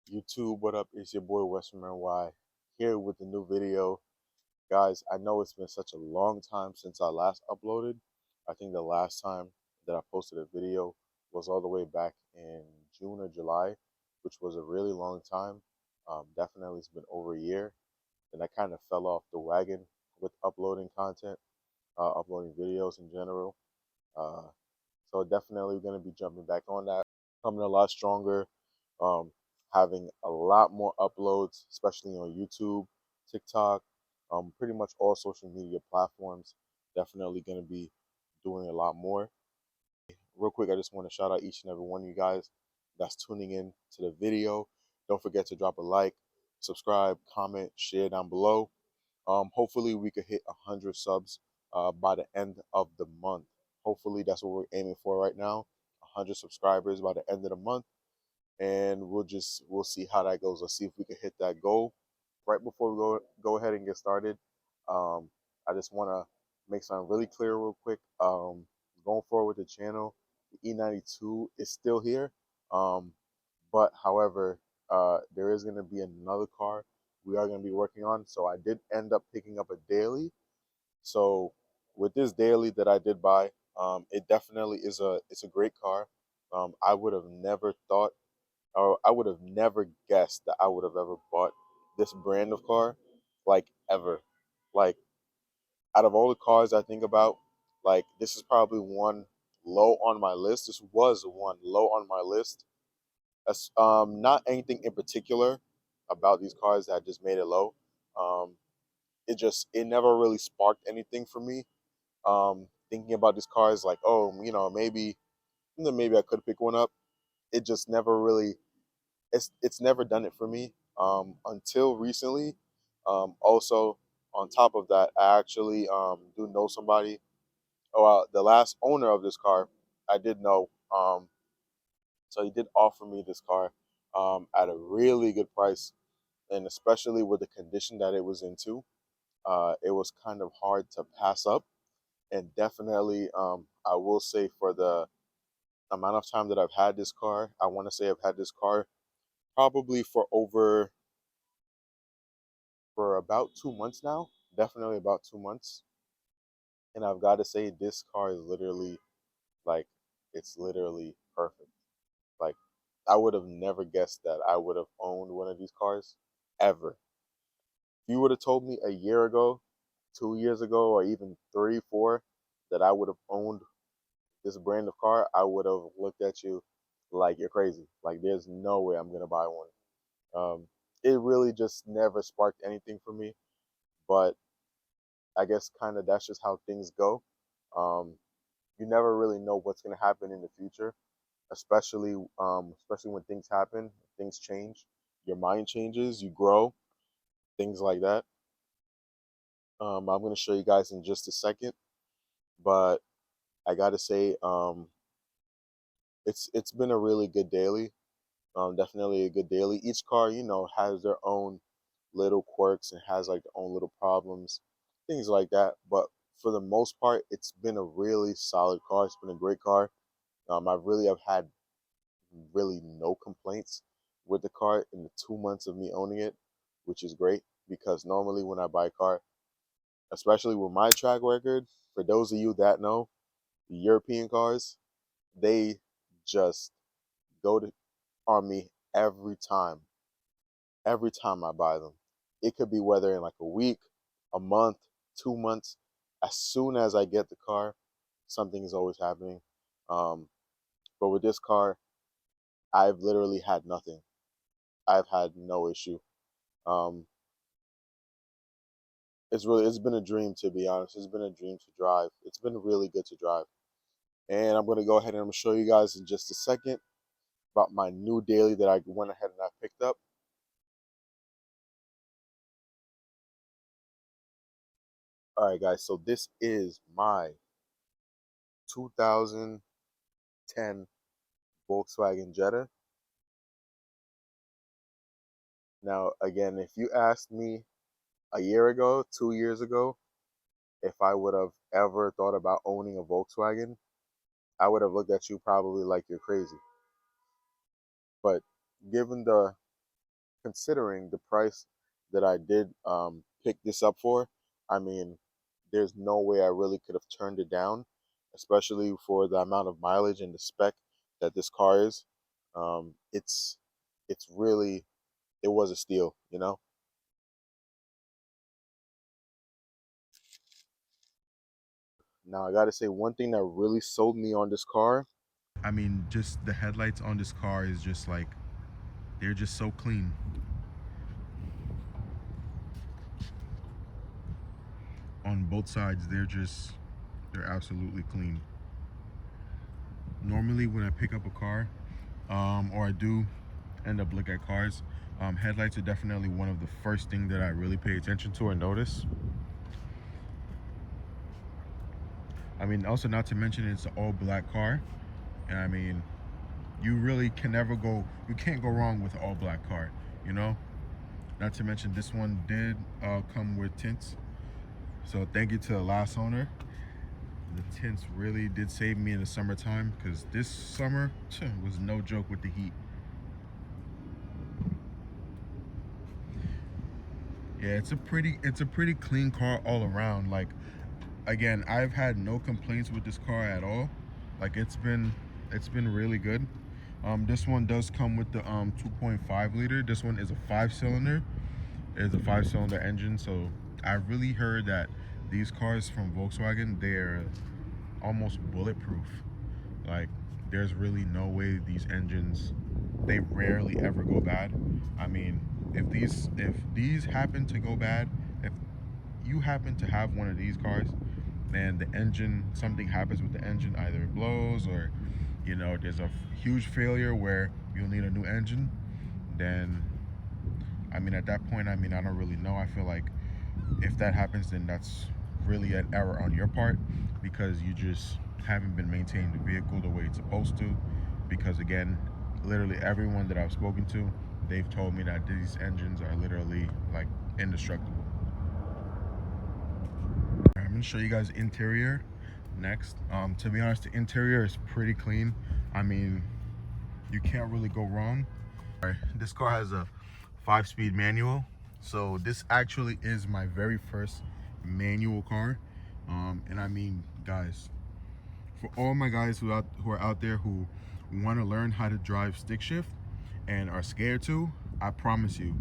YouTube, what up? It's your boy Western Y here with the new video. Guys, I know it's been such a long time since I last uploaded. I think the last time that I posted a video was all the way back in June or July, which was a really long time. Definitely it's been over a year. And I kind of fell off the wagon with uploading content, uploading videos in general. Uh, so definitely going to be jumping back on that, coming a lot stronger, um, having a lot more uploads, especially on YouTube, TikTok, pretty much all social media platforms. Definitely going to be doing a lot more. Real quick, I just want to shout out each and every one of you guys that's tuning in to the video. Don't forget to drop a like, subscribe, comment, share down below. Hopefully we could hit 100 subs by the end of the month. Hopefully that's what we're aiming for right now. 100 subscribers by the end of the month, and we'll see how that goes. Let's see if we can hit that goal. Right before we go ahead and get started, um, I just want to make something really clear real quick. Going forward with the channel, the E92 is still here, um, but however, there is going to be another car we are going to be working on. So I did end up picking up a daily. So with this daily that I did buy, it definitely is a great car. I would have never thought, or I would have never guessed that I would have ever bought this brand of car, like ever. Like out of all the cars I think about, like this is probably one low on my list. This was one low on my list. That's not anything in particular about these cars that just made it low. Um, it never really sparked anything for me. Thinking about these cars, like, oh, maybe I could pick one up. It just never really, it's never done it for me until recently. Also, on top of that, I actually do know somebody. Oh, the last owner of this car, I did know. So he did offer me this car at a really good price, and especially with the condition that it was into, it was kind of hard to pass up. And definitely, I will say for the amount of time that I've had this car, I want to say I've had this car probably for about 2 months now. Definitely about 2 months. And I've got to say, this car is literally like, it's literally perfect. Like, I would have never guessed that I would have owned one of these cars ever. If you would have told me a year ago, 2 years ago, or even three, four, that I would have owned this brand of car, I would have looked at you like you're crazy. Like, there's no way I'm gonna buy one. It really just never sparked anything for me. But I guess kind of that's just how things go. Um, you never really know what's gonna happen in the future, especially when things happen, things change, your mind changes, you grow, things like that. I'm gonna show you guys in just a second, but I gotta say, it's been a really good daily. Definitely a good daily. Each car, has their own little quirks and has like their own little problems, things like that. But for the most part, it's been a really solid car. It's been a great car. I really have had really no complaints with the car in the 2 months of me owning it, which is great because normally when I buy a car, especially with my track record, for those of you that know, the European cars, they just go to on me every time I buy them. It could be whether in like a week, a month, 2 months. As soon as I get the car, something is always happening. Um, but with this car, I've literally had nothing. I've had no issue. Um, it's been a dream, to be honest. It's been a dream to drive. It's been really good to drive. And I'm gonna go ahead and I'm gonna show you guys in just a second about my new daily that I went ahead and I picked up. All right, guys. So this is my 2010 Volkswagen Jetta. Now, again, if you asked me a year ago, 2 years ago, if I would have ever thought about owning a Volkswagen, I would have looked at you probably like you're crazy. But given the considering the price that I did pick this up for, I mean, there's no way I really could have turned it down, especially for the amount of mileage and the spec that this car is. It's really, it was a steal, you know. Now I gotta say, one thing that really sold me on this car, I mean, just the headlights on this car is just like, they're just so clean. On both sides, they're absolutely clean. Normally when I pick up a car, or I do end up looking at cars, headlights are definitely one of the first things that I really pay attention to and notice. I mean, also not to mention it's an all black car, and I mean, you really can never go, you can't go wrong with an all black car, you know. Not to mention this one did come with tints, so thank you to the last owner. The tints really did save me in the summertime, because this summer was no joke with the heat. Yeah, it's a pretty clean car all around. Like, again, I've had no complaints with this car at all. Like, it's been really good. This one does come with the 2.5 liter. This one is a 5-cylinder. It's a 5-cylinder engine. So I really heard that these cars from Volkswagen, they're almost bulletproof. Like, there's really no way these engines, they rarely ever go bad. I mean, if these happen to go bad, if you happen to have one of these cars and the engine, something happens with the engine, either it blows or, you know, there's a huge failure where you'll need a new engine, then I mean, at that point, I mean, I don't really know. I feel like if that happens, then that's really an error on your part, because you just haven't been maintaining the vehicle the way it's supposed to. Because again, literally everyone that I've spoken to, they've told me that these engines are literally like indestructible. I'm gonna show you guys interior next. To be honest, the interior is pretty clean. I mean, you can't really go wrong. All right, this car has a 5-speed manual, so this actually is my very first manual car. And I mean, guys, for all my guys who are out there who want to learn how to drive stick shift and are scared to, I promise you,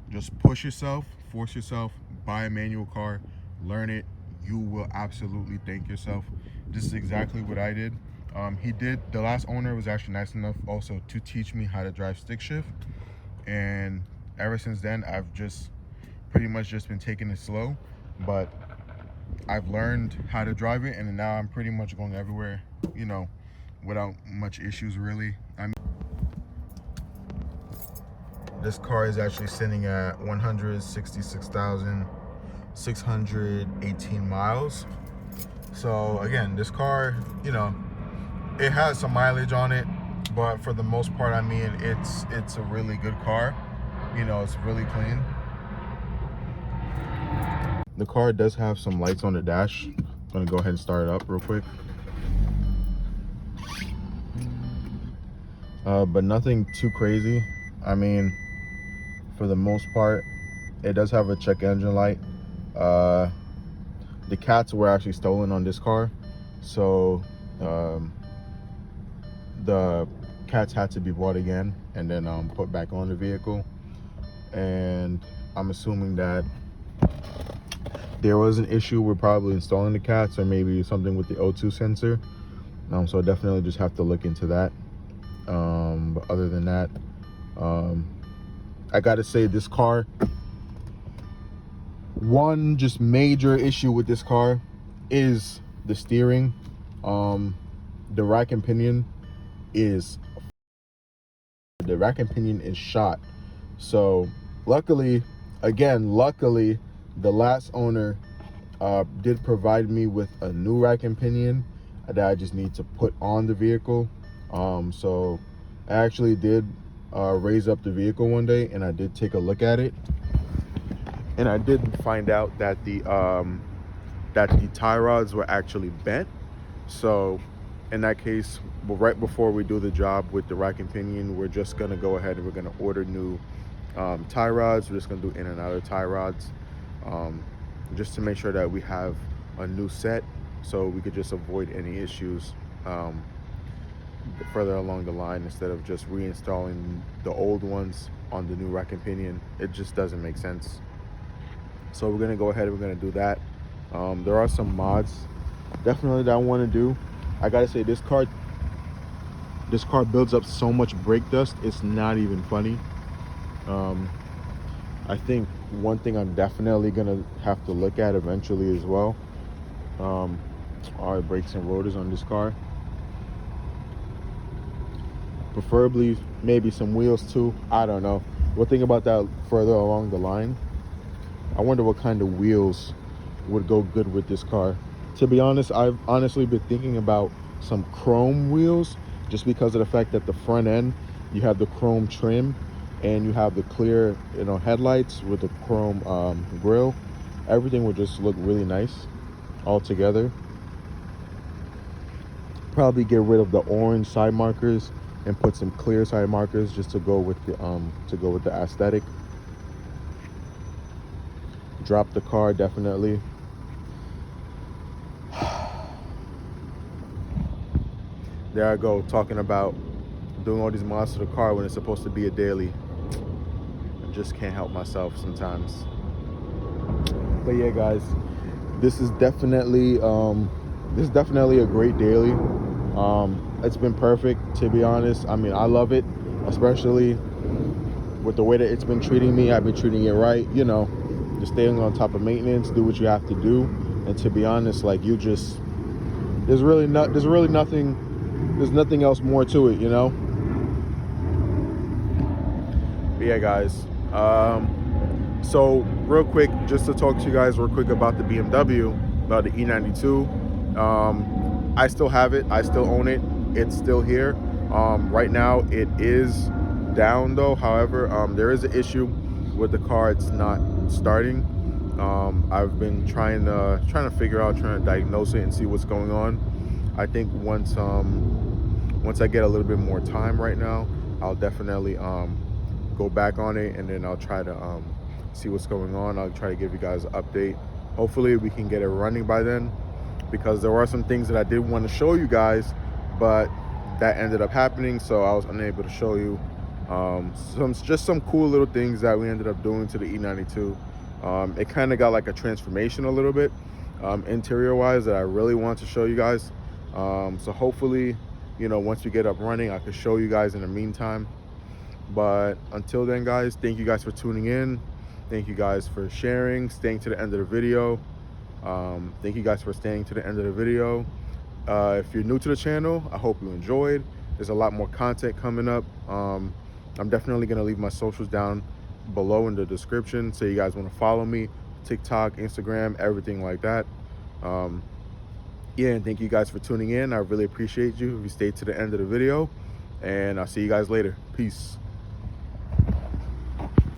just push yourself, force yourself, buy a manual car, learn it. You will absolutely thank yourself. This is exactly what I did. The last owner was actually nice enough also to teach me how to drive stick shift, and ever since then I've just pretty much just been taking it slow, but I've learned how to drive it, and now I'm pretty much going everywhere, you know, without much issues really. I mean, this car is actually sitting at 166,618 miles. So again, this car, you know, it has some mileage on it, but for the most part, I mean, it's a really good car. You know, it's really clean. The car does have some lights on the dash. I'm gonna go ahead and start it up real quick. But nothing too crazy. I mean, for the most part, it does have a check engine light. The cats were actually stolen on this car, so the cats had to be bought again and then put back on the vehicle. And I'm assuming that there was an issue with probably installing the cats, or maybe something with the O2 sensor. So I definitely just have to look into that. But other than that, I gotta say, this car, one just major issue with this car is the steering. The rack and pinion is shot. So luckily, the last owner did provide me with a new rack and pinion that I just need to put on the vehicle. So I actually did raise up the vehicle one day, and I did take a look at it, and I did find out that the tie rods were actually bent. So in that case, right before we do the job with the rack and pinion, we're just gonna go ahead and we're gonna order new tie rods. We're just gonna do in and outer tie rods, just to make sure that we have a new set, so we could just avoid any issues further along the line, instead of just reinstalling the old ones on the new rack and pinion. It just doesn't make sense. So we're gonna go ahead and we're gonna do that. There are some mods definitely that I want to do. I gotta say, this car builds up so much brake dust, it's not even funny. I think one thing I'm definitely gonna have to look at eventually as well are brakes and rotors on this car. Preferably maybe some wheels too. I don't know. We'll think about that further along the line. I wonder what kind of wheels would go good with this car. To be honest, I've honestly been thinking about some chrome wheels, just because of the fact that the front end, you have the chrome trim and you have the clear, headlights with the chrome grille. Everything would just look really nice all together. Probably get rid of the orange side markers and put some clear side markers, just to go with the aesthetic. Drop the car definitely. There I go, talking about doing all these mods to the car when it's supposed to be a daily. I just can't help myself sometimes. But yeah, guys, this is definitely a great daily. It's been perfect, to be honest. I mean, I love it, especially with the way that it's been treating me. I've been treating it right, just staying on top of maintenance, do what you have to do. And to be honest, like, there's nothing else more to it, But yeah, guys, so real quick, just to talk to you guys real quick about the BMW, about the E92. I still have it, I still own it, it's still here. Right now it is down though. However, there is an issue with the car. It's not starting. I've been trying to figure out, trying to diagnose it and see what's going on. I think once I get a little bit more time right now, I'll definitely go back on it, and then I'll try to see what's going on. I'll try to give you guys an update. Hopefully we can get it running by then, because there are some things that I did want to show you guys, but that ended up happening, so I was unable to show you some cool little things that we ended up doing to the E92. It kind of got like a transformation a little bit, interior wise, that I really want to show you guys. So hopefully, once we get up running, I could show you guys in the meantime. But until then, guys, thank you guys for tuning in. Thank you guys for sharing, staying to the end of the video. Thank you guys for staying to the end of the video. If you're new to the channel, I hope you enjoyed. There's a lot more content coming up. I'm definitely going to leave my socials down below in the description, so you guys want to follow me, TikTok, Instagram, everything like that. Yeah, and thank you guys for tuning in. I really appreciate you if you stayed to the end of the video, and I'll see you guys later. Peace.